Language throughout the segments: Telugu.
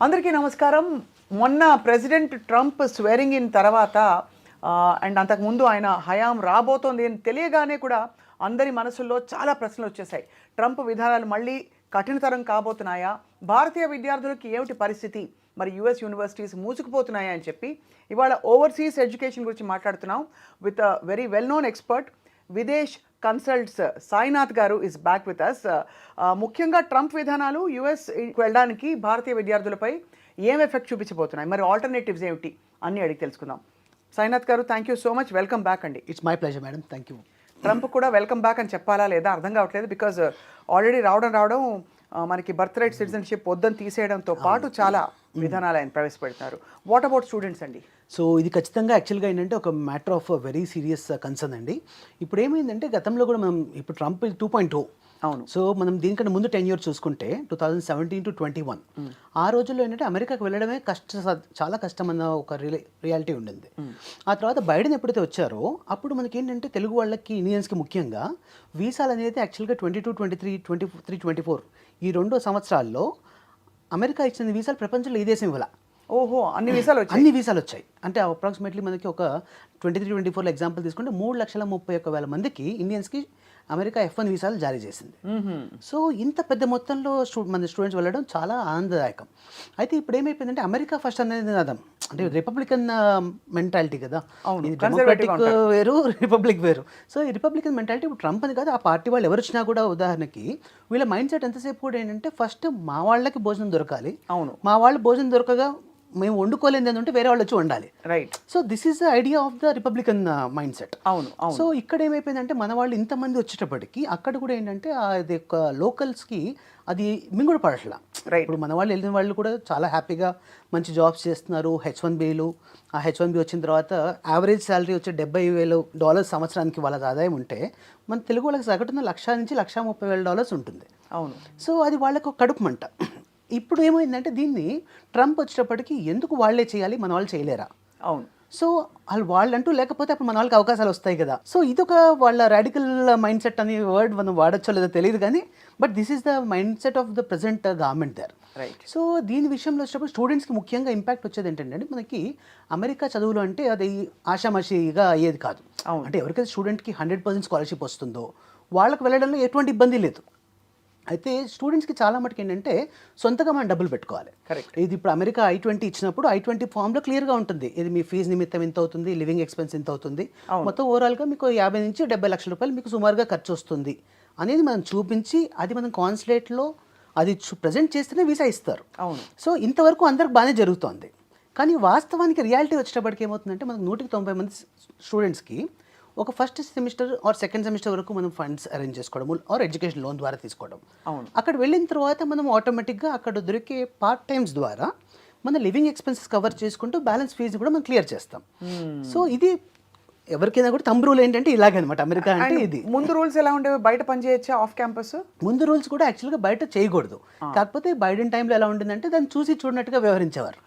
అందరికీ నమస్కారం. మొన్న ప్రెసిడెంట్ ట్రంప్ స్వేరింగ్ ఇన్ తర్వాత అండ్ అంతకుముందు ఆయన హయాం రాబోతోంది అని తెలియగానే కూడా అందరి మనసుల్లో చాలా ప్రశ్నలు వచ్చేసాయి. ట్రంప్ విధానాలు మళ్ళీ కఠినతరం కాబోతున్నాయా, భారతీయ విద్యార్థులకి ఏమిటి పరిస్థితి, మరి యుఎస్ యూనివర్సిటీస్ మూసుకుపోతున్నాయా అని చెప్పి ఇవాళ ఓవర్సీస్ ఎడ్యుకేషన్ గురించి మాట్లాడుతున్నాం with very well known expert Videsh consults Sainath గారు ఇస్ బ్యాక్ విత్ అస్. ముఖ్యంగా ట్రంప్ విధానాలు యుఎస్ వెళ్ళడానికి భారతీయ విద్యార్థులపై ఏం ఎఫెక్ట్ చూపించబోతున్నాయి, మరి ఆల్టర్నేటివ్స్ ఏమిటి అన్నీ అడిగి తెలుసుకుందాం. సాయినాథ్ గారు, thank you so much, welcome back అండి. It's my pleasure madam, thank you. Trump కూడా వెల్కమ్ బ్యాక్ అని చెప్పాలా లేదా అర్థం కావట్లేదు. బికాజ్ ఆల్రెడీ రావడం మనకి బర్త్ రైట్ సిటిజన్షిప్ వద్దని తీసేయడంతో పాటు చాలా విధానాలు ఆయన ప్రవేశపెడతారు. వాట్ అబౌట్ స్టూడెంట్స్ అండి? సో ఇది ఖచ్చితంగా యాక్చువల్గా ఏంటంటే ఒక matter of very serious concern అండి. ఇప్పుడు ఏమైందంటే గతంలో కూడా మనం ఇప్పుడు ట్రంప్ 2.0, అవును. సో మనం దీనికంటే ముందు 10 years చూసుకుంటే 2017 to 21 ఆ రోజుల్లో ఏంటంటే అమెరికాకు వెళ్ళడమే చాలా కష్టం అన్న ఒక రియాలిటీ ఉండింది. ఆ తర్వాత బైడెన్ ఎప్పుడైతే వచ్చారో అప్పుడు మనకి ఏంటంటే తెలుగు వాళ్ళకి, ఇండియన్స్కి ముఖ్యంగా వీసాలు అనేది యాక్చువల్గా 22, 23, 23, 24 ఈ 2 సంవత్సరాల్లో అమెరికా ఇచ్చిన వీసాలు ప్రపంచంలో ఈ దేశం ఇవ్వాల. ఓహో, అన్ని వీసాలు వచ్చాయి. అంటే అప్రాక్సిమేట్లీ మనకి ఒక 23, 24 ఎగ్జాంపుల్ తీసుకుంటే 3,31,000 మందికి ఇండియన్స్ అమెరికా F1 వీసాలు జారీ చేసింది. సో ఇంత పెద్ద మొత్తంలో మన స్టూడెంట్స్ వెళ్ళడం చాలా ఆనందదాయకం. అయితే ఇప్పుడు ఏమైపోయిందంటే అమెరికా ఫస్ట్ అనేది నినాదం, అంటే రిపబ్లికన్ మెంటాలిటీ కదా, డెమోక్రాటిక్ వేరు, రిపబ్లిక్ వేరు. సో ఈ రిపబ్లికన్ మెంటాలిటీ ఇప్పుడు ట్రంప్ అని కాదు, ఆ పార్టీ వాళ్ళు ఎవరు వచ్చినా కూడా ఉదాహరణకి వీళ్ళ మైండ్ సెట్ ఎంతసేపు కూడా ఏంటంటే ఫస్ట్ మా వాళ్ళకి భోజనం దొరకాలి, అవును, మా వాళ్ళు భోజనం దొరకగా మేము వండుకోలేదు ఏంటంటే వేరే వాళ్ళు వచ్చి వండాలి, right. So this is the idea of the Republican mind set. అవును. సో ఇక్కడ ఏమైపోయిందంటే మన వాళ్ళు ఇంతమంది వచ్చేటప్పటికి అక్కడ కూడా ఏంటంటే అది ఒక లోకల్స్కి అది మింగుడు పడట్లా. ఇప్పుడు మన వాళ్ళు వెళ్ళిన వాళ్ళు కూడా చాలా హ్యాపీగా మంచి జాబ్స్ చేస్తున్నారు. H1Bలు, ఆ H1B వచ్చిన తర్వాత యావరేజ్ శాలరీ వచ్చి $70,000 సంవత్సరానికి వాళ్ళ ఆదాయం ఉంటే మన తెలుగు వాళ్ళకి సగటున $1,00,000 నుంచి $130,000 ఉంటుంది. అవును. సో అది వాళ్ళకు కడుపు మంట. ఇప్పుడు ఏమైందంటే దీన్ని ట్రంప్ వచ్చేటప్పటికి ఎందుకు వాళ్ళే చేయాలి, మన వాళ్ళు చేయలేరా? అవును. సో వాళ్ళంటూ లేకపోతే అప్పుడు మన వాళ్ళకి అవకాశాలు వస్తాయి కదా. సో ఇదొక వాళ్ళ రాడికల్ మైండ్ సెట్ అనే వర్డ్ మనం వాడచ్చో లేదో తెలియదు కానీ, but this is the mindset of the present government there. Right. So దీని విషయంలో వచ్చేటప్పుడు స్టూడెంట్స్కి ముఖ్యంగా ఇంపాక్ట్ వచ్చేది ఏంటంటే మనకి అమెరికా చదువులు అంటే అది ఆషామాషిగా అయ్యేది కాదు. అంటే ఎవరికైతే స్టూడెంట్కి 100% స్కాలర్షిప్ వస్తుందో వాళ్ళకి వెళ్ళడంలో ఎటువంటి ఇబ్బంది లేదు. అయితే స్టూడెంట్స్కి చాలా మటుకు ఏంటంటే సొంతగా మనం డబ్బులు పెట్టుకోవాలి. కరెక్ట్. ఇది ఇప్పుడు అమెరికా I-20 ఇచ్చినప్పుడు I-20 ఫామ్లో క్లియర్గా ఉంటుంది, ఇది మీ ఫీజు నిమిత్తం ఎంత అవుతుంది, లివింగ్ ఎక్స్పెన్స్ ఎంత అవుతుంది, మొత్తం ఓవరాల్గా మీకు 50 నుంచి 70 లక్షల రూపాయలు మీకు సుమారుగా ఖర్చు వస్తుంది అనేది మనం చూపించి అది మనం కాన్సులేట్లో అది ప్రజెంట్ చేస్తేనే వీసా ఇస్తారు. అవును. సో ఇంతవరకు అందరికి బాగానే జరుగుతోంది. కానీ వాస్తవానికి రియాలిటీ వచ్చేటప్పటికి ఏమవుతుందంటే మనకు 190 మంది స్టూడెంట్స్కి ఒక first semester or second semester వరకు మనం ఫండ్స్ అరేంజ్ చేసుకోవడం ఆర్ ఎడ్యుకేషన్ లోన్ ద్వారా తీసుకోవడం. అవును. అక్కడ వెళ్ళిన తర్వాత మనం ఆటోమేటిక్గా అక్కడ దొరికే పార్ట్ టైమ్స్ ద్వారా మన లివింగ్ ఎక్స్పెన్సెస్ కవర్ చేసుకుంటూ బ్యాలెన్స్ ఫీజు కూడా మనం క్లియర్ చేస్తాం. సో ఇది ఎవరికైనా కూడా తంబు రూల్ ఏంటంటే ఇలాగనమాట అమెరికా అంటే ఇది. ముందు రూల్స్ ఎలా ఉండేవి, బయట పని చేయొచ్చా ఆఫ్ క్యాంపస్? ముందు రూల్స్ కూడా యాక్చువల్గా బయట చేయకూడదు, కాకపోతే బైడెన్ టైంలో ఎలా ఉండిందంటే దాన్ని చూసి చూడనట్టుగా వ్యవహరించేవారు.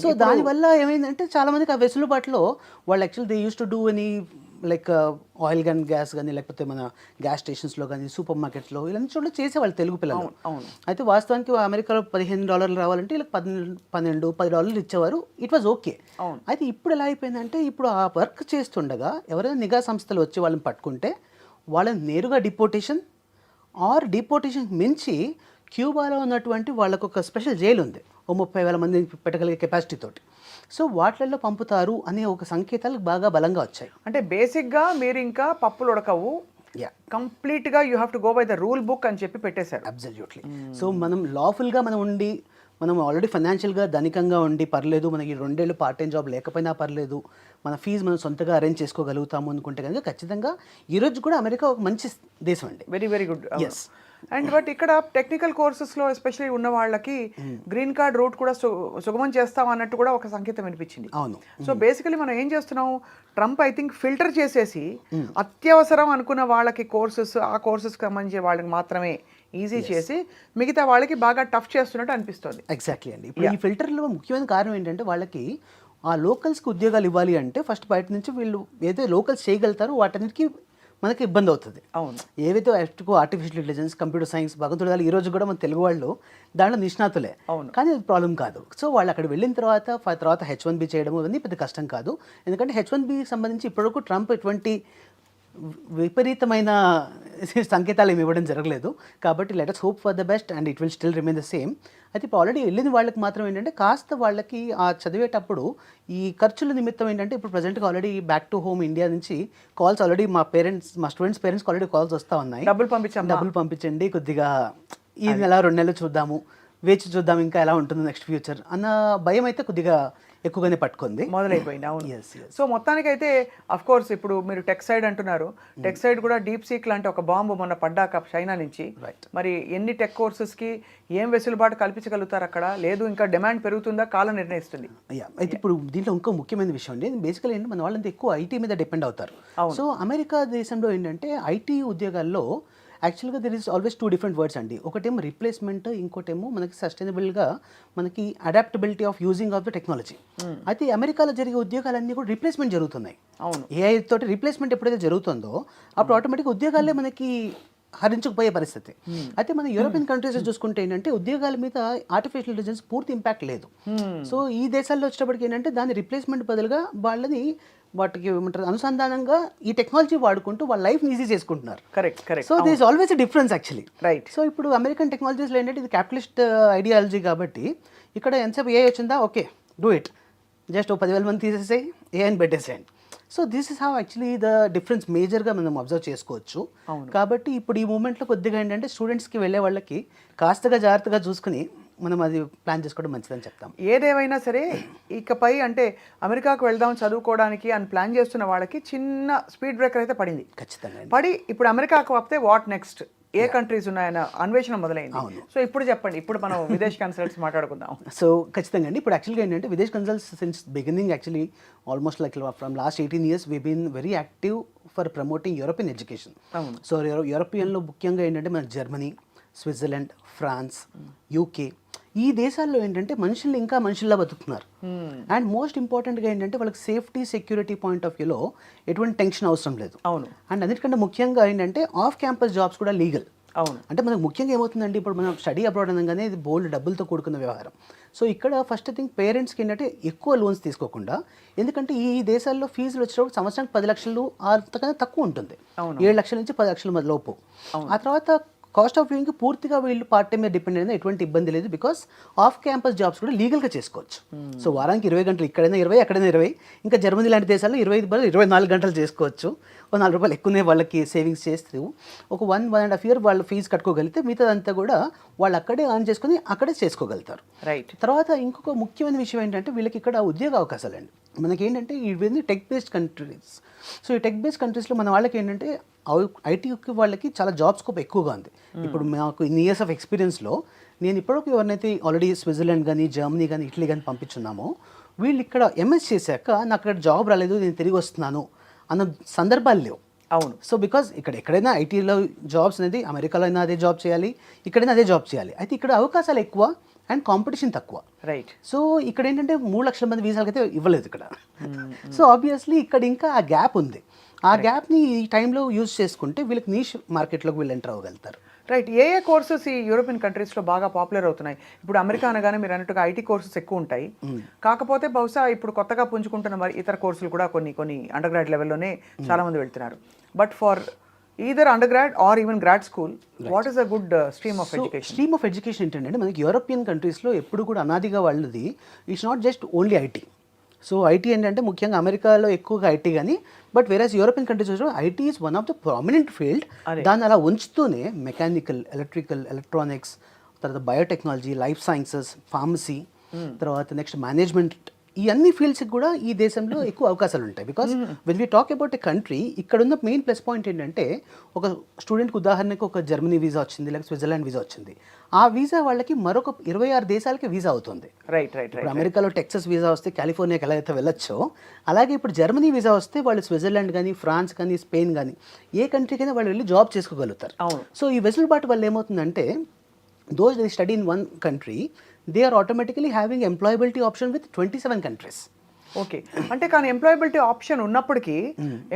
సో దానివల్ల ఏమైందంటే చాలా మందికి ఆ వెసులుబాటులో వాళ్ళు actual they use to do అని లైక్ ఆయిల్ కానీ గ్యాస్ కానీ లేకపోతే మన గ్యాస్ స్టేషన్స్లో కానీ సూపర్ మార్కెట్స్లో ఇలాంటి చోట్ల చేసేవాళ్ళు తెలుగు పిల్లలు. అయితే వాస్తవానికి అమెరికాలో $15 రావాలంటే వీళ్ళకి $10 ఇచ్చేవారు. It was okay. అయితే ఇప్పుడు ఎలా అయిపోయిందంటే ఇప్పుడు ఆ వర్క్ చేస్తుండగా ఎవరైనా నిఘా సంస్థలు వచ్చి వాళ్ళని పట్టుకుంటే వాళ్ళని నేరుగా డిపోటేషన్ ఆర్ డిపోటేషన్ మించి క్యూబాలో ఉన్నటువంటి వాళ్ళకు ఒక స్పెషల్ జైలు ఉంది, 30,000 మంది పెట్టగలిగే కెపాసిటీ తోటి. సో వాటిల్లో పంపుతారు అనే ఒక సంకేతాలు బాగా బలంగా వచ్చాయి. అంటే బేసిక్గా మీరు ఇంకా పప్పులు ఉడకవు, కంప్లీట్గా you have to go by the rule book అని చెప్పి పెట్టేశారు. అబ్సల్యూట్లీ. సో మనం లాఫుల్గా మనం ఉండి మనం ఆల్రెడీ ఫైనాన్షియల్గా ధనికంగా ఉండి పర్లేదు, మనకి 2 ఏళ్ళు పార్ట్ టైం జాబ్ లేకపోయినా పర్లేదు, మన ఫీజు మనం సొంతగా అరేంజ్ చేసుకోగలుగుతాము అనుకుంటే కనుక ఖచ్చితంగా ఈరోజు కూడా అమెరికా ఒక మంచి దేశం అండి. Very very good. Yes. And but ఇక్కడ టెక్నికల్ కోర్సెస్లో ఎస్పెషల్లీ ఉన్న వాళ్ళకి గ్రీన్ కార్డ్ రూట్ కూడా సుగమం చేస్తాం అన్నట్టు కూడా ఒక సంకేతం వినిపించింది. అవును. సో బేసికలీ మనం ఏం చేస్తున్నాం, ట్రంప్ ఐ థింక్ ఫిల్టర్ చేసేసి అత్యవసరం అనుకున్న వాళ్ళకి కోర్సెస్, ఆ కోర్సెస్కి సంబంధించిన వాళ్ళకి మాత్రమే ఈజీ చేసి మిగతా వాళ్ళకి బాగా టఫ్ చేస్తున్నట్టు అనిపిస్తుంది. ఎగ్జాక్ట్లీ అండి. ఇప్పుడు ఈ ఫిల్టర్లో ముఖ్యమైన కారణం ఏంటంటే వాళ్ళకి ఆ లోకల్స్కి ఉద్యోగాలు ఇవ్వాలి అంటే ఫస్ట్ బయట నుంచి వీళ్ళు ఏదో లోకల్స్ చేయగలుగుతారో వాటన్నిటికీ మనకి ఇబ్బంది అవుతుంది. అవును. ఏవైతే ఆర్టిఫిషియల్ ఇంటెలిజెన్స్, కంప్యూటర్ సైన్స్, భగవంతుడు ఈ రోజు కూడా మన తెలుగు వాళ్ళు దాంట్లో నిష్ణాతులే. అవును. కానీ అది ప్రాబ్లం కాదు. సో వాళ్ళు అక్కడ వెళ్ళిన తర్వాత H1B చేయడం ఇవన్నీ పెద్ద కష్టం కాదు. ఎందుకంటే H1Bకి సంబంధించి ఇప్పటివరకు ట్రంప్ ఎటువంటి విపరీతమైన సంకేతాలు ఏమి ఇవ్వడం జరగలేదు. కాబట్టి let us hope for the best and it will still remain the same. అయితే ఇప్పుడు ఆల్రెడీ వెళ్ళిన వాళ్ళకి మాత్రం ఏంటంటే కాస్త వాళ్ళకి ఆ చదివేటప్పుడు ఈ ఖర్చుల నిమిత్తం ఏంటంటే ఇప్పుడు ప్రజెంట్గా already back to home India నుంచి కాల్స్ ఆల్రెడీ మా స్టూడెంట్స్ పేరెంట్స్కి ఆల్రెడీ కాల్స్ వస్తూ ఉన్నాయి. డబ్బులు పంపించండి, కొద్దిగా ఈ నెల 2 నెలలు చూద్దాము, వేచి చూద్దాం ఇంకా ఎలా ఉంటుందో నెక్స్ట్ ఫ్యూచర్ అన్న భయం అయితే కొద్దిగా ఎక్కువగానే పట్టుకుంది, మొదలైపోయింది. అవును. సో మొత్తానికైతే అఫ్ కోర్స్ ఇప్పుడు మీరు టెక్ సైడ్ అంటున్నారు, టెక్ సైడ్ కూడా డీప్ సీక్ లాంటి ఒక బాంబు మొన్న పడ్డాక చైనా నుంచి, మరి ఎన్ని టెక్ కోర్సెస్కి ఏం వెసులుబాటు కల్పించగలుగుతారు అక్కడ? లేదు ఇంకా డిమాండ్ పెరుగుతుందా, కాలం నిర్ణయిస్తుంది? అయితే ఇప్పుడు దీంట్లో ఇంకో ముఖ్యమైన విషయం అండి, బేసికల్ ఏంటంటే మన వాళ్ళంతా ఎక్కువ ఐటీ మీద డిపెండ్ అవుతారు. సో అమెరికా దేశంలో ఏంటంటే ఐటీ ఉద్యోగాల్లో యాక్చువల్గా there is always 2 different words అండి. ఒకటేమో రిప్లేస్మెంట్, ఇంకోటేమో మనకి సస్టైనబుల్గా మనకి adaptability of using of the technology. అయితే అమెరికాలో జరిగే ఉద్యోగాలన్నీ కూడా రిప్లేస్మెంట్ జరుగుతున్నాయి. అవును. ఏఐ తోటి రిప్లేస్మెంట్ ఎప్పుడైతే జరుగుతుందో అప్పుడు ఆటోమేటిక్గా ఉద్యోగాలే మనకి హరించుకుపోయే పరిస్థితి. అయితే మన యూరోపియన్ కంట్రీస్ చూసుకుంటే ఏంటంటే ఉద్యోగాల మీద ఆర్టిఫిషియల్ ఇంటెలిజెన్స్ పూర్తి ఇంపాక్ట్ లేదు. సో ఈ దేశాల్లో వచ్చేటప్పటికి ఏంటంటే దాని రిప్లేస్మెంట్ బదులుగా వాళ్ళని వాటికి ఏమంటారు అనుసంధానంగా ఈ టెక్నాలజీ వాడుకుంటూ వాళ్ళ లైఫ్ ఈజీ చేసుకుంటున్నారు. Correct. So this always a difference actually. Right. So ఇప్పుడు అమెరికన్ టెక్నాలజీస్లో ఏంటంటే ఇది క్యాపిటలిస్ట్ ఐడియాలజీ కాబట్టి ఇక్కడ ఎంతసేపు ఏ వచ్చిందా ఓకే డూ ఇట్, జస్ట్ 10,000 మంది తీసేసేయి, ఏఐని పెట్టేసేయండి. So this is how actually the difference మేజర్గా మనం అబ్జర్వ్ చేసుకోవచ్చు. కాబట్టి ఇప్పుడు ఈ మూమెంట్లో కొద్దిగా ఏంటంటే స్టూడెంట్స్కి వెళ్ళే వాళ్ళకి కాస్తగా జాగ్రత్తగా చూసుకుని మనం అది ప్లాన్ చేసుకోవడం మంచిదని చెప్తాం. ఏదేమైనా సరే ఇకపై అంటే అమెరికాకు వెళ్దాం చదువుకోవడానికి అని ప్లాన్ చేస్తున్న వాళ్ళకి చిన్న స్పీడ్ బ్రేకర్ అయితే పడింది. ఖచ్చితంగా పడి ఇప్పుడు అమెరికాకు వస్తే వాట్ నెక్స్ట్, ఏ కంట్రీస్ ఉన్నాయన్న అన్వేషణ మొదలైంది. సో ఇప్పుడు చెప్పండి, ఇప్పుడు మనం విదేశ్ కన్సల్ట్స్ మాట్లాడుకుందాం. సో ఖచ్చితంగా అండి, ఇప్పుడు యాక్చువల్గా ఏంటంటే Videsh consults since beginning actually almost like from last 18 years we been very active for promoting European education. So యూరోపియన్లో ముఖ్యంగా ఏంటంటే మన జర్మనీ, స్విట్జర్లాండ్, ఫ్రాన్స్, యూకే ఈ దేశాల్లో ఏంటంటే మనుషులు ఇంకా మనుషుల్లా బతుకుతున్నారు. అండ్ మోస్ట్ ఇంపార్టెంట్గా ఏంటంటే వాళ్ళకి సేఫ్టీ సెక్యూరిటీ పాయింట్ ఆఫ్ వ్యూలో ఎటువంటి టెన్షన్ అవసరం లేదు. అవును. అండ్ అన్నిటికంటే ముఖ్యంగా ఏంటంటే ఆఫ్ క్యాంపస్ జాబ్స్ కూడా లీగల్. అవును. అంటే మనకు ముఖ్యంగా ఏమవుతుందంటే ఇప్పుడు మనం స్టడీ అబ్రాడ్ అనగానే ఇది బోల్డ్ డబ్బులతో కూడుకున్న వ్యవహారం. సో ఇక్కడ ఫస్ట్ థింగ్ పేరెంట్స్కి ఏంటంటే ఎక్కువ లోన్స్ తీసుకోకుండా, ఎందుకంటే ఈ దేశాల్లో ఫీజులు వచ్చేటప్పుడు సంవత్సరానికి 10 లక్షలు అంతకన్నా తక్కువ ఉంటుంది, 7 లక్షల నుంచి 10 లక్షల లోపు. ఆ తర్వాత కాస్ట్ ఆఫ్ లివింగ్కి పూర్తిగా వీళ్ళు పార్ట్ టైం మీద డిపెండ్ అయినా ఎటువంటి ఇబ్బంది లేదు, బికాస్ ఆఫ్ క్యాంపస్ జాబ్స్ కూడా లీగల్గా చేసుకోవచ్చు. సో వారానికి 20 గంటలు, ఇక్కడైనా 20, అక్కడైనా 20. ఇంకా జర్మనీ లాంటి దేశాల్లో 24 గంటలు చేసుకోవచ్చు. ఒక ₹4 ఎక్కువనే వాళ్ళకి సేవింగ్స్ చేస్తూ ఒక 1.5 year వాళ్ళు ఫీజు కట్టుకోగలిగితే మిగతాదంతా కూడా వాళ్ళు అక్కడే ఆన్ చేసుకుని అక్కడే చేసుకోగలుగుతారు. రైట్. తర్వాత ఇంకొక ముఖ్యమైన విషయం ఏంటంటే వీళ్ళకి ఇక్కడ ఉద్యోగ అవకాశాలు అండి. మనకేంటంటే ఇవన్నీ టెక్ బేస్డ్ కంట్రీస్. సో ఈ టెక్ బేస్డ్ కంట్రీస్లో మన వాళ్ళకి ఏంటంటే ఐటీకి వాళ్ళకి చాలా జాబ్ స్కోప్ ఎక్కువగా ఉంది. ఇప్పుడు మాకు ఇన్ని ఇయర్స్ ఆఫ్ ఎక్స్పీరియన్స్లో నేను ఇప్పటివరకు ఎవరినైతే ఆల్రెడీ స్విట్జర్లాండ్ కానీ, జర్మనీ కానీ, ఇటలీ కానీ పంపించున్నామో వీళ్ళు ఇక్కడ ఎంఎస్ చేశాక నాకు అక్కడ జాబ్ రాలేదు, నేను తిరిగి వస్తున్నాను అన్న సందర్భాలు లేవు. అవును. సో బికాజ్ ఎక్కడైనా ఐటీలో జాబ్స్ అనేది అమెరికాలో అయినా అదే జాబ్ చేయాలి, ఇక్కడైనా అదే జాబ్ చేయాలి. అయితే ఇక్కడ అవకాశాలు ఎక్కువ అండ్ కాంపిటీషన్ తక్కువ. రైట్. సో ఇక్కడ ఏంటంటే 3 లక్షల మంది వీసాలకి అయితే ఇవ్వలేదు ఇక్కడ. సో ఆబ్వియస్లీ ఇక్కడ ఇంకా ఆ గ్యాప్ ఉంది. ఆ గ్యాప్ని ఈ టైంలో యూజ్ చేసుకుంటే వీళ్ళకి నీష్ మార్కెట్లోకి వీళ్ళు ఎంటర్ అవ్వగలుగుతారు. రైట్. ఏ కోర్సెస్ ఈ యూరోపియన్ కంట్రీస్లో బాగా పాపులర్ అవుతున్నాయి? ఇప్పుడు అమెరికా అనగానే మీరు అన్నట్టుగా ఐటీ కోర్సెస్ ఎక్కువ ఉంటాయి. కాకపోతే బహుశా ఇప్పుడు కొత్తగా పుంజుకుంటున్న మరి ఇతర కోర్సులు కూడా కొన్ని అండర్ గ్రాడ్ లెవెల్లోనే చాలామంది వెళ్తున్నారు. But for either undergrad or even grad school, what is a good stream of education? Stream of education ఏంటంటే మనకి యూరోపియన్ కంట్రీస్లో ఎప్పుడు కూడా అనాదిగా వాళ్ళది it's not just only IT. So IT ఏంటంటే ముఖ్యంగా అమెరికాలో ఎక్కువగా ఐటీ కానీ, బట్ వేరేస్ European countries IT is one of the prominent field. దాన్ని అలా ఉంచుతూనే మెకానికల్, ఎలక్ట్రికల్, ఎలక్ట్రానిక్స్, తర్వాత బయోటెక్నాలజీ, లైఫ్ సైన్సెస్, ఫార్మసీ, తర్వాత నెక్స్ట్ మేనేజ్మెంట్, ఈ అన్ని ఫీల్డ్స్కి కూడా ఈ దేశంలో ఎక్కువ అవకాశాలు ఉంటాయి. Because when we talk about a country, ఇక్కడ ఉన్న మెయిన్ ప్లస్ పాయింట్ ఏంటంటే ఒక స్టూడెంట్కి ఉదాహరణకు ఒక జర్మనీ వీసా వచ్చింది, లేకపోతే స్విట్జర్లాండ్ వీసా వచ్చింది. ఆ వీసా వాళ్ళకి మరొక 26 దేశాలకి వీసా అవుతుంది. రైట్. ఇప్పుడు అమెరికాలో టెక్సస్ వీసా వస్తే కాలిఫోర్నియాకి ఎలా అయితే వెళ్ళొచ్చో, అలాగే ఇప్పుడు జర్మనీ వీసా వస్తే వాళ్ళు స్విట్జర్లాండ్ కానీ, ఫ్రాన్స్ కానీ, స్పెయిన్ కానీ ఏ కంట్రీకైనా వాళ్ళు వెళ్ళి జాబ్ చేసుకోగలుగుతారు. సో ఈ వెసులుబాటు వల్ల ఏమవుతుందంటే those they study in one country, they are automatically having employability option with 27 countries. Okay. అంటే కానీ ఎంప్లాయబిలిటీ ఆప్షన్ ఉన్నప్పటికీ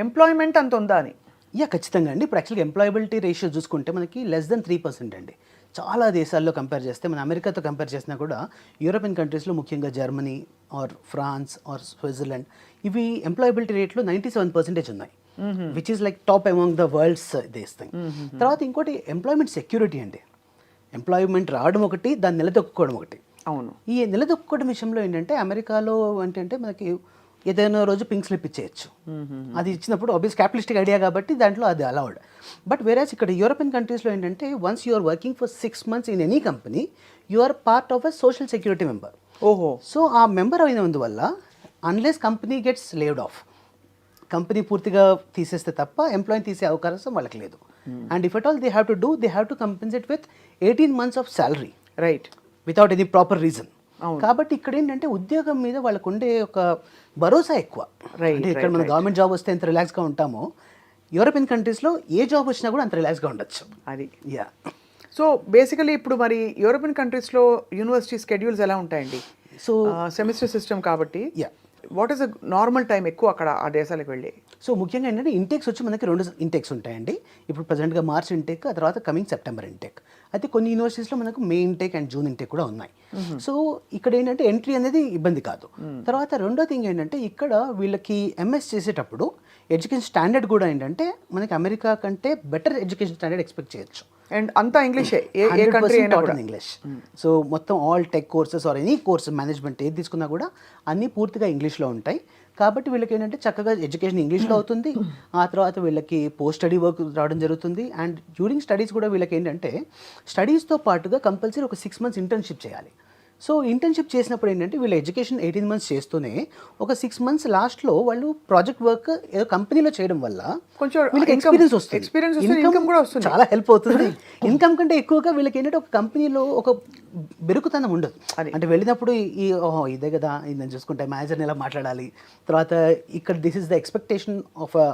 ఎంప్లాయ్మెంట్ అంత ఉందా అని? ఖచ్చితంగా అండి. ఇప్పుడు యాక్చువల్గా ఎంప్లాయబిలిటీ రేషియో చూసుకుంటే మనకి లెస్ దెన్ 3% అండి. చాలా దేశాల్లో కంపేర్ చేస్తే, మన అమెరికాతో కంపేర్ చేసినా కూడా యూరోపియన్ కంట్రీస్లో ముఖ్యంగా Germany or France or Switzerland ఇవి ఎంప్లాయబిలిటీ రేట్లో 97% ఉన్నాయి, which is like top among the world's these thing. తర్వాత ఇంకోటి ఎంప్లాయ్మెంట్ సెక్యూరిటీ అండి. ఎంప్లాయ్మెంట్ రావడం ఒకటి, దాన్ని నిలదొక్కుకోవడం ఒకటి. అవును. ఈ నిలదొక్కుకోవడం విషయంలో ఏంటంటే అమెరికాలో ఏంటంటే మనకి ఏదైనా రోజు పింక్ స్లిప్ ఇచ్చేయచ్చు. అది ఇచ్చినప్పుడు ఆబ్వియస్ క్యాపిటలిస్టిక్ ఐడియా కాబట్టి దాంట్లో అది అలౌడ్. బట్ వేరేస్ ఇక్కడ యూరోపియన్ కంట్రీస్లో ఏంటంటే once you are working for 6 months in any company, you are part of a social security member. ఓహో. సో ఆ మెంబర్ అయినందువల్ల unless company gets laid off, company పూర్తిగా తీసేస్తే తప్ప ఎంప్లాయీని తీసే అవకాశం వాళ్ళకి లేదు. And if at all they have to compensate with 18 months of salary, right, without any proper reason. కాబట్టి ఇక్కడ ఏంటంటే ఉద్యోగం మీద వాళ్ళకు ఉండే ఒక భరోసా ఎక్కువ. అంటే ఇక్కడ మన గవర్నమెంట్ జాబ్ వస్తే ఎంత రిలాక్స్గా ఉంటామో, యూరోపియన్ కంట్రీస్లో ఏ జాబ్ వచ్చినా కూడా అంత రిలాక్స్గా ఉండొచ్చు. అది యా. సో బేసికలీ ఇప్పుడు మరి యూరోపియన్ కంట్రీస్లో యూనివర్సిటీ స్కెడ్యూల్స్ ఎలా ఉంటాయండి? సో సెమిస్టర్ సిస్టమ్ కాబట్టి yeah, what is the normal time ఎక్కువ అక్కడ ఆ దేశాలకు వెళ్ళి? సో ముఖ్యంగా ఏంటంటే ఇంటేక్స్ వచ్చి మనకి 2 ఇంటేక్స్ ఉంటాయండి. ఇప్పుడు ప్రజెంట్గా మార్చ్ ఇంటేక్, ఆ తర్వాత కమింగ్ సెప్టెంబర్ ఇంటేక్. అయితే కొన్ని యూనివర్సిటీస్లో మనకు మే ఇంటేక్ అండ్ జూన్ ఇంటేక్ కూడా ఉన్నాయి. సో ఇక్కడ ఏంటంటే ఎంట్రీ అనేది ఇబ్బంది కాదు. తర్వాత రెండో థింగ్ ఏంటంటే ఇక్కడ వీళ్ళకి ఎంఎస్ చేసేటప్పుడు ఎడ్యుకేషన్ స్టాండర్డ్ కూడా ఏంటంటే మనకి అమెరికా కంటే బెటర్ ఎడ్యుకేషన్ స్టాండర్డ్ ఎక్స్పెక్ట్ చేయొచ్చు. అండ్ అంతా ఇంగ్లీషే, ఏ కంట్రీ అయినా కూడా ఇంగ్లీష్. సో మొత్తం all tech courses or any course management ఏది తీసుకున్నా కూడా అన్నీ పూర్తిగా ఇంగ్లీష్లో ఉంటాయి. కాబట్టి వీళ్ళకి ఏంటంటే చక్కగా ఎడ్యుకేషన్ ఇంగ్లీష్లో అవుతుంది. ఆ తర్వాత వీళ్ళకి పోస్ట్ స్టడీ వర్క్ రావడం జరుగుతుంది. అండ్ డ్యూరింగ్ స్టడీస్ కూడా వీళ్ళకి ఏంటంటే స్టడీస్తో పాటుగా కంపల్సరీ ఒక 6 months ఇంటర్న్షిప్ చేయాలి. సో ఇంటర్న్షిప్ చేసినప్పుడు ఏంటంటే వీళ్ళ ఎడ్యుకేషన్ 18 months చేస్తూనే ఒక 6 months లాస్ట్లో వాళ్ళు ప్రాజెక్ట్ వర్క్ ఏదో కంపెనీలో చేయడం వల్ల కొంచెం వీళ్ళకి ఎక్స్పీరియన్స్ వస్తుంది, ఇన్కమ్ కూడా వస్తుంది, చాలా హెల్ప్ అవుతుంది. ఇన్కమ్ కంటే ఎక్కువగా వీళ్ళకి ఏంటంటే ఒక కంపెనీలో ఒక బెరుకుతనం ఉండదు. అంటే వెళ్ళినప్పుడు ఇదే కదా, ఇది నేను చూసుకుంటే మేనేజర్ని ఎలా మాట్లాడాలి, తర్వాత ఇక్కడ this is the expectation of a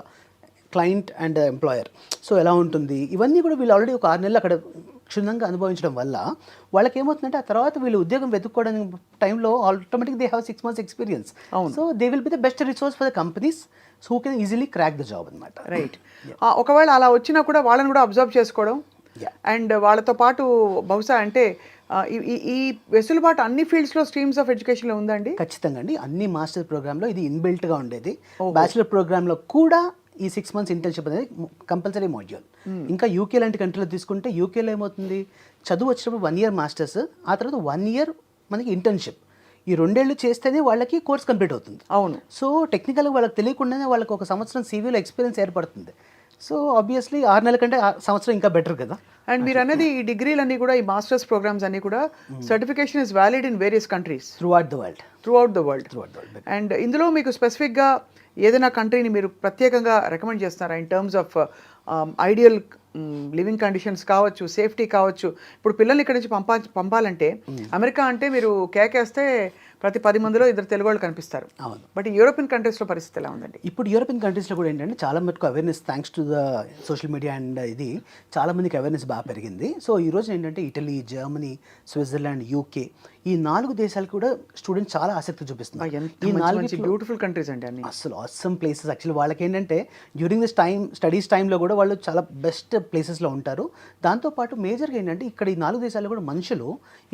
client and employer, so ఎలా ఉంటుంది, ఇవన్నీ కూడా వీళ్ళు ఆల్రెడీ ఒక 6 నెలలు అక్కడ క్షుణ్ణంగా అనుభవించడం వల్ల వాళ్ళకి ఏమవుతుందంటే ఆ తర్వాత వీళ్ళు ఉద్యోగం వెతుక్కోవడానికి టైంలో automatic they have 6 months experience. So they will be the best resource for the companies who can easily crack the job అనమాట. రైట్. ఒకవేళ అలా వచ్చినా కూడా వాళ్ళని కూడా అబ్జర్వ్ చేసుకోవడం అండ్ వాళ్ళతో పాటు బహుశా అంటే ఈ వెసులుబాటు అన్ని ఫీల్డ్స్లో స్ట్రీమ్స్ ఆఫ్ ఎడ్యుకేషన్లో ఉందండి? ఖచ్చితంగా అండి. అన్ని మాస్టర్ ప్రోగ్రాంలో ఇది ఇన్బిల్ట్గా ఉండేది. బ్యాచిలర్ ప్రోగ్రాంలో కూడా ఈ 6 months ఇంటర్న్షిప్ అనేది కంపల్సరీ మాడ్యూల్. ఇంకా యూకే లాంటి కంట్రీలో తీసుకుంటే యూకేలో ఏమవుతుంది, చదువు వచ్చినప్పుడు 1 year మాస్టర్స్, ఆ తర్వాత 1 year మనకి ఇంటర్న్షిప్. ఈ 2 ఏళ్ళు చేస్తేనే వాళ్ళకి కోర్స్ కంప్లీట్ అవుతుంది. అవును. సో టెక్నికల్గా వాళ్ళకి తెలియకుండానే వాళ్ళకి ఒక సంవత్సరం సివిలో ఎక్స్పీరియన్స్ ఏర్పడుతుంది. సో ఆబ్వియస్లీ 6 నెలల కంటే సంవత్సరం ఇంకా బెటర్ కదా. అండ్ మీరు అనేది ఈ డిగ్రీలన్నీ కూడా, ఈ మాస్టర్స్ ప్రోగ్రామ్స్ అన్నీ కూడా certification is valid in various countries through out the world. And ఇందులో మీకు స్పెసిఫిక్గా ఏదైనా కంట్రీని మీరు ప్రత్యేకంగా రికమెండ్ చేస్తున్నారా in terms of ideal living conditions కావచ్చు, సేఫ్టీ కావచ్చు? ఇప్పుడు పిల్లల్ని ఇక్కడ నుంచి పంపాలంటే అమెరికా అంటే మీరు కేకేస్తే ప్రతి 10 మందిలో 2 తెలుగు వాళ్ళు కనిపిస్తారు. అవును. బట్ ఈ యూరోపియన్ కంట్రీస్లో పరిస్థితి ఎలా ఉందండి? ఇప్పుడు యూరోపియన్ కంట్రీస్లో కూడా ఏంటంటే చాలా మటుకు awareness, thanks to the social media and ఇది చాలా మందికి అవేర్నెస్ బాగా పెరిగింది. సో ఈ రోజు ఏంటంటే ఇటలీ, జర్మనీ, స్విట్జర్లాండ్, యూకే ఈ 4 దేశాలకు కూడా స్టూడెంట్స్ చాలా ఆసక్తి చూపిస్తున్నారు. ఈ 4 బ్యూటిఫుల్ కంట్రీస్ అండి అన్ని, అసలు ఆసమ్ ప్లేసెస్. యాక్చువల్లీ వాళ్ళకి ఏంటంటే డ్యూరింగ్ దిస్ స్టడీస్ టైంలో కూడా వాళ్ళు చాలా బెస్ట్ ప్లేసెస్లో ఉంటారు. దాంతోపాటు మేజర్గా ఏంటంటే ఇక్కడ ఈ 4 దేశాల్లో కూడా మనుషులు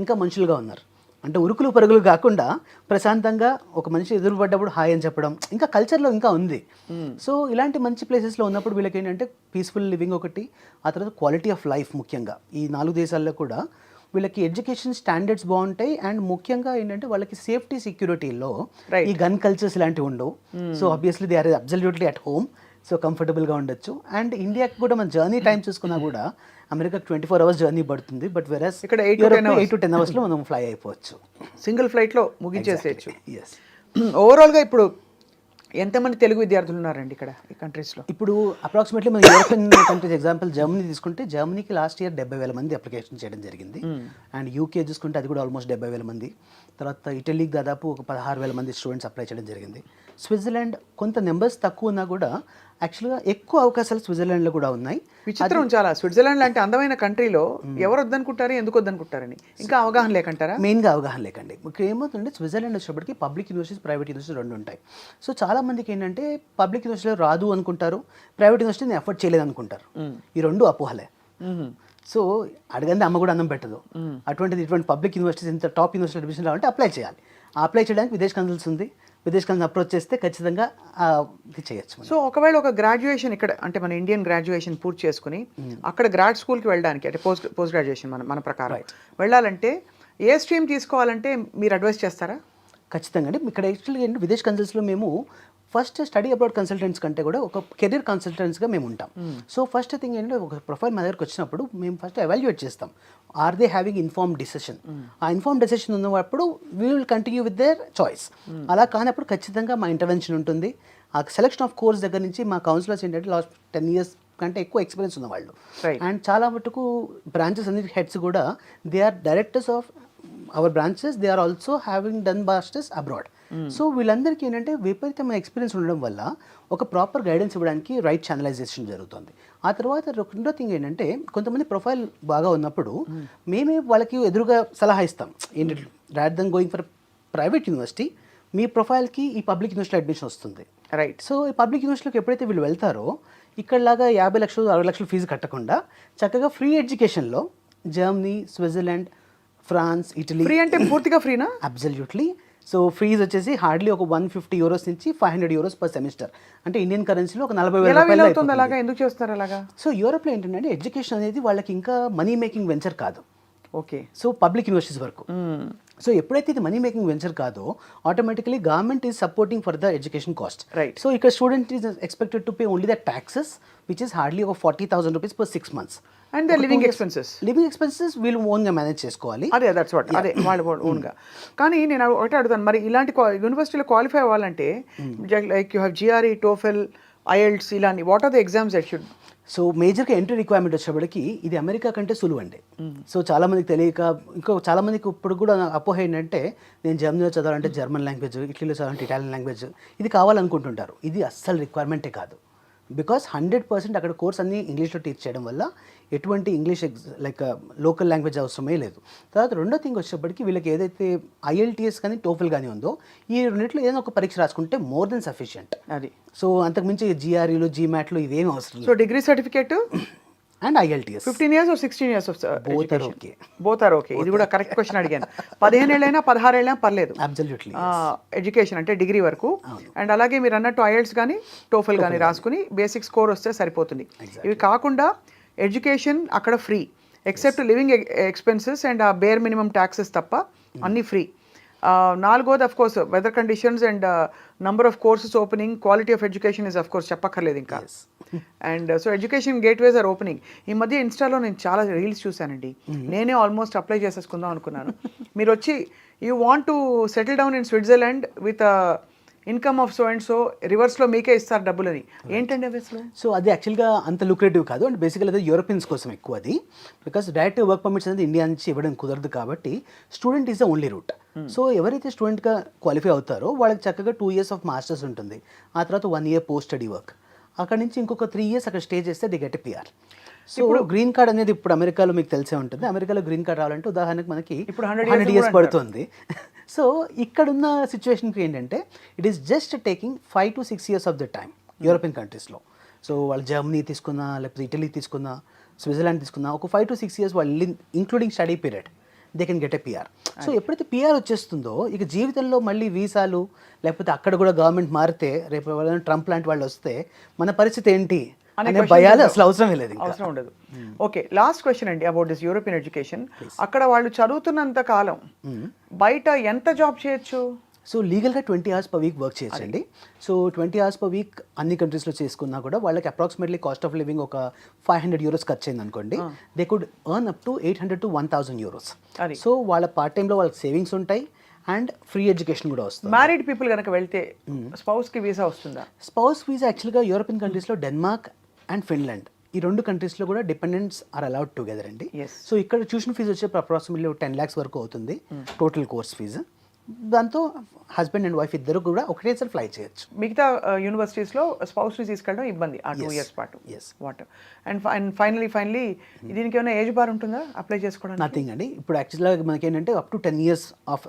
ఇంకా మనుషులుగా ఉన్నారు. అంటే ఉరుకులు పరుగులు కాకుండా ప్రశాంతంగా ఒక మనిషి ఎదురుపడ్డప్పుడు హాయ్ అని చెప్పడం ఇంకా కల్చర్లో ఇంకా ఉంది. సో ఇలాంటి మంచి ప్లేసెస్లో ఉన్నప్పుడు వీళ్ళకి ఏంటంటే పీస్ఫుల్ లివింగ్ ఒకటి, ఆ తర్వాత క్వాలిటీ ఆఫ్ లైఫ్ ముఖ్యంగా ఈ 4 దేశాల్లో కూడా వీళ్ళకి ఎడ్యుకేషన్ స్టాండర్డ్స్ బాగుంటాయి. అండ్ ముఖ్యంగా ఏంటంటే వాళ్ళకి సేఫ్టీ సెక్యూరిటీలో ఈ గన్ కల్చర్స్ ఇలాంటివి ఉండవు. So obviously they are absolutely at home, so కంఫర్టబుల్గా ఉండొచ్చు. అండ్ ఇండియాకి కూడా మన జర్నీ టైం చూసుకున్నా కూడా అమెరికాకి 24 hours జర్నీ పడుతుంది. బట్ వెరస్ ఇక్కడ 8 to 10 hours లో మనం ఫ్లై అయిపోవచ్చు, సింగిల్ ఫ్లైట్లో ముగించేసేయచ్చు. ఎస్. ఓవరాల్గా ఇప్పుడు ఎంతమంది తెలుగు విద్యార్థులు ఉన్నారండి ఇక్కడ ఈ కంట్రీస్లో? ఇప్పుడు అప్రాక్సిమేట్లీ మన యూరోపియన్ కంట్రీస్ ఎగ్జాంపుల్ జర్మనీ తీసుకుంటే జర్మనీకి లాస్ట్ ఇయర్ 70,000 మంది అప్లికేషన్ చేయడం జరిగింది. అండ్ యూకే చూసుకుంటే అది కూడా ఆల్మోస్ట్ 70,000 మంది. తర్వాత ఇటలీకి దాదాపు ఒక 16,000 మంది స్టూడెంట్స్ అప్లై చేయడం జరిగింది. స్విట్జర్లాండ్ కొంత నెంబర్స్ తక్కువ ఉన్నా కూడా యాక్చువల్గా ఎక్కువ అవకాశాలు స్విట్జర్లాండ్లో కూడా ఉన్నాయి. విచిత్రం చాలా, స్విట్జర్లాండ్ లాంటి అందమైన కంట్రీలో ఎవరు వద్దనుకుంటారు, ఎందుకు వద్దనుకుంటారని ఇంకా అవగాహన లేకంటారా? మెయిన్గా అవగాహన లేకండి. ఇక్కడ ఏమవుతుందంటే స్విట్జర్లాండ్ వచ్చేటప్పటికి పబ్లిక్ యూనివర్సిటీస్, ప్రైవేట్ యూనివర్సిటీస్ రెండు ఉంటాయి. సో చాలా మందికి ఏంటంటే పబ్లిక్ యూనివర్సిటీలో రాదు అనుకుంటారు, ప్రైవేట్ యూనివర్సిటీని ఎఫర్ట్ చేయలేదు అనుకుంటారు. ఈ రెండు అపోహలే. సో అడగండి అమ్మ కూడా అన్నం పెట్టదు. అటువంటిది ఇటువంటి పబ్లిక్ యూనివర్సిటీస్ ఇంత టాప్ యూనివర్సిటీ అడ్మిషన్ రావాలంటే అప్లై చేయాలి. అప్లై చేయడానికి విదేశ్ కన్సల్స్ ఉంది. విదేశ్ కన్సల్స్ అప్రోచ్ చేస్తే ఖచ్చితంగా ఇది చేయొచ్చు. సో ఒకవేళ ఒక గ్రాడ్యుయేషన్ ఇక్కడ అంటే మన ఇండియన్ గ్రాడ్యుయేషన్ పూర్తి చేసుకుని అక్కడ గ్రాడ్ స్కూల్కి వెళ్ళడానికి అంటే పోస్ట్ గ్రాడ్యుయేషన్ మన ప్రకారం వెళ్ళాలంటే ఏ స్ట్రీమ్ తీసుకోవాలంటే మీరు అడ్వైస్ చేస్తారా? ఖచ్చితంగా అండి. ఇక్కడ యాక్చువల్గా ఏంటంటే విదేశ్ కన్సల్ట్స్లో మేము ఫస్ట్ స్టడీ అబ్రాడ్ కన్సల్టెంట్స్ కంటే కూడా ఒక కెరీర్ కన్సల్టెంట్స్గా మేము ఉంటాం. సో ఫస్ట్ థింగ్ ఏంటంటే ఒక ప్రొఫైల్ మా దగ్గరకు వచ్చినప్పుడు మేము ఫస్ట్ ఎవాల్యుయేట్ చేస్తాం. Are they having inform decision? ఆ ఇన్ఫార్మ్ డిసిషన్ ఉన్నప్పుడు we will continue with their choice. అలా కానప్పుడు ఖచ్చితంగా మా ఇంటర్వెన్షన్ ఉంటుంది. ఆ సెలెక్షన్ ఆఫ్ కోర్స్ దగ్గర నుంచి మా కౌన్సిలర్స్ ఏంటంటే లాస్ట్ 10 years కంటే ఎక్కువ ఎక్స్పీరియన్స్ ఉన్నవాళ్ళు. అండ్ చాలా మటుకు బ్రాంచెస్ అన్ని హెడ్స్ కూడా they are directors of our branches, they are also having done masters abroad. So వీళ్ళందరికీ ఏంటంటే విపరీతమైన ఎక్స్పీరియన్స్ ఉండడం వల్ల ఒక ప్రాపర్ గైడెన్స్ ఇవ్వడానికి రైట్ ఛానలైజేషన్ జరుగుతుంది. ఆ తర్వాత రెండో థింగ్ ఏంటంటే కొంతమంది ప్రొఫైల్ బాగా ఉన్నప్పుడు మేమే వాళ్ళకి ఎదురుగా సలహా ఇస్తాం. ఏంటంటే rather than going for private university, మీ ప్రొఫైల్కి ఈ పబ్లిక్ యూనివర్సిటీ అడ్మిషన్ వస్తుంది. రైట్. సో ఈ పబ్లిక్ యూనివర్సిటీకి ఎప్పుడైతే వీళ్ళు వెళ్తారో ఇక్కడలాగా 50 లక్షలు 60 లక్షలు ఫీజు కట్టకుండా చక్కగా ఫ్రీ ఎడ్యుకేషన్లో Germany, Switzerland, France, Italy. Free అంటే పూర్తిగా ఫ్రీనా? అబ్సల్యూట్లీ. సో ఫీజు వచ్చేసి హార్డ్లీ ఒక 150 euros నుంచి 500 euros పర్ సెమిస్టర్. అంటే ఇండియన్ కరెన్సీలో ఒక 40,000 రూపాయలు అవుతుంది. అలాగా ఎందుకు చేస్తారు అలాగా? సో యూరోప్లో ఏంటంటే ఎడ్యుకేషన్ అనేది వాళ్ళకి ఇంకా మనీ మేకింగ్ వెంచర్ కాదు. ఓకే. సో పబ్లిక్ యూనివర్సిటీస్ వరకు. సో ఎప్పుడైతే ఇది మనీ మేకింగ్ వెంచర్ కాదో automatically government is supporting for the education cost. Right. So ఇక్కడ student is expected to pay only the taxes which is hardly ఒక 40,000 rupees per 6 months. And the living expenses వీళ్ళు ఓన్గా మేనేజ్ చేసుకోవాలి. అదే దట్స్ వాట్ అదే వాళ్ళు ఓన్గా. కానీ నేను ఒకటే అడుగుతాను, మరి ఇలాంటి యూనివర్సిటీలో క్వాలిఫై అవ్వాలంటే like you have GRE, TOEFL, IELTS ఇలాంటి what are the exams that should? So మేజర్గా ఎంట్రీ రిక్వైర్మెంట్ వచ్చేప్పటికి ఇది అమెరికా కంటే సులువు అండి. సో చాలామందికి తెలియక ఇంకో చాలామందికి ఇప్పుడు కూడా అపోహ ఏంటంటే నేను జర్మనీలో చదవాలంటే జర్మన్ లాంగ్వేజ్, ఇటలీలో చదవాలంటే ఇటాలియన్ లాంగ్వేజ్ ఇది కావాలనుకుంటుంటారు. ఇది అస్సలు రిక్వైర్మెంటే కాదు. బికాస్ 100% అక్కడ కోర్స్ అన్ని ఇంగ్లీష్లో టీచ్ చేయడం వల్ల ఎటువంటి ఇంగ్లీష్ లైక్ లోకల్ లాంగ్వేజ్ అవసరమే లేదు. తర్వాత రెండో థింగ్ వచ్చేప్పటికి వీళ్ళకి ఏదైతే ఐఎల్టీఎస్ కానీ టోఫెల్ కానీ ఉందో ఈ రెండింటిలో ఏదైనా ఒక పరీక్ష రాసుకుంటే మోర్ దెన్ సఫిషియంట్. అది. సో అంతకుమించి జిఆర్ఈలు, జీమాట్లు ఇవేమి అవసరం లేదు. So degree certificate and IELTS 15 years or 16 years of both are okay. Both are okay. ఇది కూడా కరెక్ట్ క్వశ్చన్ అడిగాను. 15 ఏళ్ళైనా 16 ఏళ్ళైనా పర్లేదు. అబ్సల్యూట్లీ. ఎడ్యుకేషన్ అంటే డిగ్రీ వరకు. అండ్ అలాగే మీరు అన్నట్టు ఐఎల్టీఎస్ కానీ టోఫెల్ కానీ రాసుకుని బేసిక్ స్కోర్ వస్తే సరిపోతుంది. ఇవి కాకుండా ఎడ్యుకేషన్ అక్కడ free except living expenses and ఆ బేర్ మినిమం ట్యాక్సెస్ తప్ప అన్నీ ఫ్రీ. నాలుగోది of course weather conditions and number of courses opening, quality of education is of course చెప్పక్కర్లేదు ఇంకా. And so education gateways are opening. ఈ మధ్య ఇన్స్టాలో నేను చాలా రీల్స్ చూశానండి. నేనే ఆల్మోస్ట్ అప్లై చేసేసుకుందాం అనుకున్నాను. మీరు వచ్చి you want to settle down in Switzerland with income of so and so రివర్స్లో మీకే ఇస్తారు డబ్బులని. ఏంటండి అవి అసలు? సో అది యాక్చువల్గా అంత లుక్రేటివ్ కాదు. అండ్ బేసికల్ అది యూరోపియన్స్ కోసం ఎక్కువ అది. బికాస్ డైరెక్ట్ వర్క్ పర్మిట్స్ అనేది ఇండియా నుంచి ఇవ్వడం కుదరదు కాబట్టి student is the only route. So ఎవరైతే స్టూడెంట్గా క్వాలిఫై అవుతారో వాళ్ళకి చక్కగా 2 years ఆఫ్ మాస్టర్స్ ఉంటుంది. ఆ తర్వాత 1 year పోస్ట్ స్టడీ వర్క్. అక్కడ నుంచి ఇంకొక 3 years అక్కడ స్టే చేస్తే ది గెట్ పిఆర్. సో ఇప్పుడు గ్రీన్ కార్డ్ అనేది ఇప్పుడు అమెరికాలో మీకు తెలిసే ఉంటుంది. అమెరికాలో గ్రీన్ కార్డ్ రావాలంటే ఉదాహరణకు మనకి ఇప్పుడు 100 years పడుతుంది. సో ఇక్కడున్న సిచ్యువేషన్కి ఏంటంటే it is just taking 5 to 6 years of the time European కంట్రీస్లో. సో వాళ్ళు జర్మనీ తీసుకున్నా, లేకపోతే ఇటలీ తీసుకున్నా, స్విట్జర్లాండ్ తీసుకున్నా ఒక 5 to 6 years వాళ్ళు including study period they can get a PR. So ఎప్పుడైతే పిఆర్ వచ్చేస్తుందో ఇక జీవితంలో మళ్ళీ వీసాలు లేకపోతే అక్కడ కూడా గవర్నమెంట్ మారితే రేపు ట్రంప్ లాంటి వాళ్ళు వస్తే మన పరిస్థితి ఏంటి అనే భయాలు అసలు అవసరం లేదు, అవసరం ఉండదు. ఓకే, లాస్ట్ క్వశ్చన్ అండి అబౌట్ దిస్ యూరోపియన్ ఎడ్యుకేషన్. అక్కడ వాళ్ళు చదువుతున్నంత కాలం బయట ఎంత జాబ్ చేయొచ్చు? సో లీగల్గా 20 hours per week వర్క్ చేయొచ్చండి. సో 20 hours per week అన్ని కంట్రీస్లో చేసుకున్నా కూడా వాళ్ళకి అప్రాక్సిమేట్లీ కాస్ట్ ఆఫ్ లివింగ్ ఒక 500 euros ఖర్చు అయింది అనుకోండి. They could earn up to 800 to 1000 euros. So వాళ్ళ పార్ట్ టైంలో వాళ్ళకి సేవింగ్స్ ఉంటాయి అండ్ ఫ్రీ ఎడ్యుకేషన్ కూడా వస్తుంది. మ్యారీడ్ పీపుల్ కనుక వెళ్తే స్పౌస్కి వీసా వస్తుందా? స్పౌస్ వీసా యాక్చువల్గా యూరోపియన్ కంట్రీస్లో డెన్మార్క్ అండ్ ఫిన్లాండ్ ఈ 2 కంట్రీస్లో కూడా డిపెండెంట్స్ ఆర్ అలౌడ్ టుగెదర్ అండి. సో ఇక్కడ ట్యూషన్ ఫీజు వచ్చే అప్రాక్సిమేట్లీ 10 lakhs వరకు అవుతుంది టోటల్ కోర్స్ ఫీజు. దాంతో హస్బెండ్ అండ్ వైఫ్ ఇద్దరు కూడా ఒకటేసారి ఫ్లై చేయొచ్చు. మిగతా యూనివర్సిటీస్లో స్పౌస్ని తీసుకెళ్ళడం ఇబ్బంది ఆ 2 ఇయర్స్ పాటు. Yes. వాట్ అండ్ ఫైనలీ దీనికి ఏమైనా ఏజ్ బార్ ఉంటుందా అప్లై చేసుకోవడానికి? నథింగ్ అండి. ఇప్పుడు యాక్చువల్గా మనకి ఏంటంటే up to 10 years of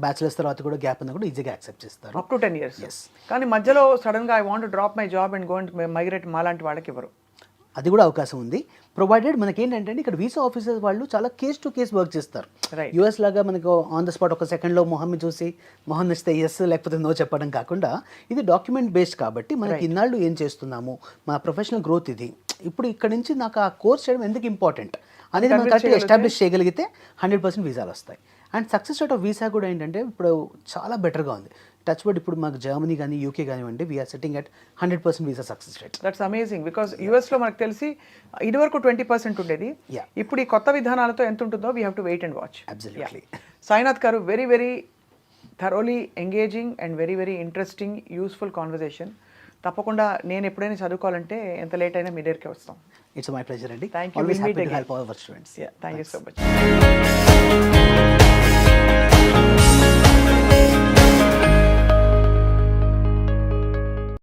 bachelors తర్వాత కూడా గ్యాప్ ఉన్నా కూడా ఈజీగా యాక్సెప్ట్ చేస్తారు. Up to 10 years. Yes. కానీ మధ్యలో సడన్గా I want drop my job and go and migrate మాలాంటి వాళ్ళకి ఇవ్వరు. అది కూడా అవకాశం ఉంది. ప్రొవైడెడ్ మనకి ఏంటంటే ఇక్కడ వీసా ఆఫీసర్స్ వాళ్ళు చాలా కేస్ టు కేస్ వర్క్ చేస్తారు. Right. యూఎస్ లాగా మనకు ఆన్ ద స్పాట్ ఒక సెకండ్లో మొహమ్మద్ చూసి మొహం ఇస్తే ఎస్ లేకపోతే నో చెప్పడం కాకుండా ఇది డాక్యుమెంట్ బేస్డ్ కాబట్టి మనకి ఇన్నాళ్ళు ఏం చేస్తున్నాము, మన ప్రొఫెషనల్ గ్రోత్ ఇది, ఇప్పుడు ఇక్కడ నుంచి నాకు ఆ కోర్స్ చేయడం ఎందుకు ఇంపార్టెంట్ అనేది మనం కరెక్ట్గా ఎస్టాబ్లిష్ చేయగలిగితే 100% వీసాలు వస్తాయి. And success rate of visa కూడా ఏంటంటే ఇప్పుడు చాలా బెటర్గా ఉంది. టచ్ వుడ్ ఇప్పుడు మాకు జర్మనీ కానీ యూకే కానివ్వండి, we're setting at 100% visa success rate. That's amazing because యూఎస్లో మనకు తెలిసి ఇదివరకు 20% ఉండేది. Yeah. ఇప్పుడు ఈ కొత్త విధానాలతో ఎంత ఉంటుందో we have to wait and watch. Absolutely. Sainath గారు, very very thoroughly engaging and very very interesting useful conversation. తప్పకుండా నేను ఎప్పుడైనా చదువుకోవాలంటే ఎంత లేట్ అయినా మీ దగ్గరికి వస్తాం. ఇట్స్ మై ప్లెజర్ అండి. Thank you. Always We'll meet happy to again. Help our students. Thank you so much.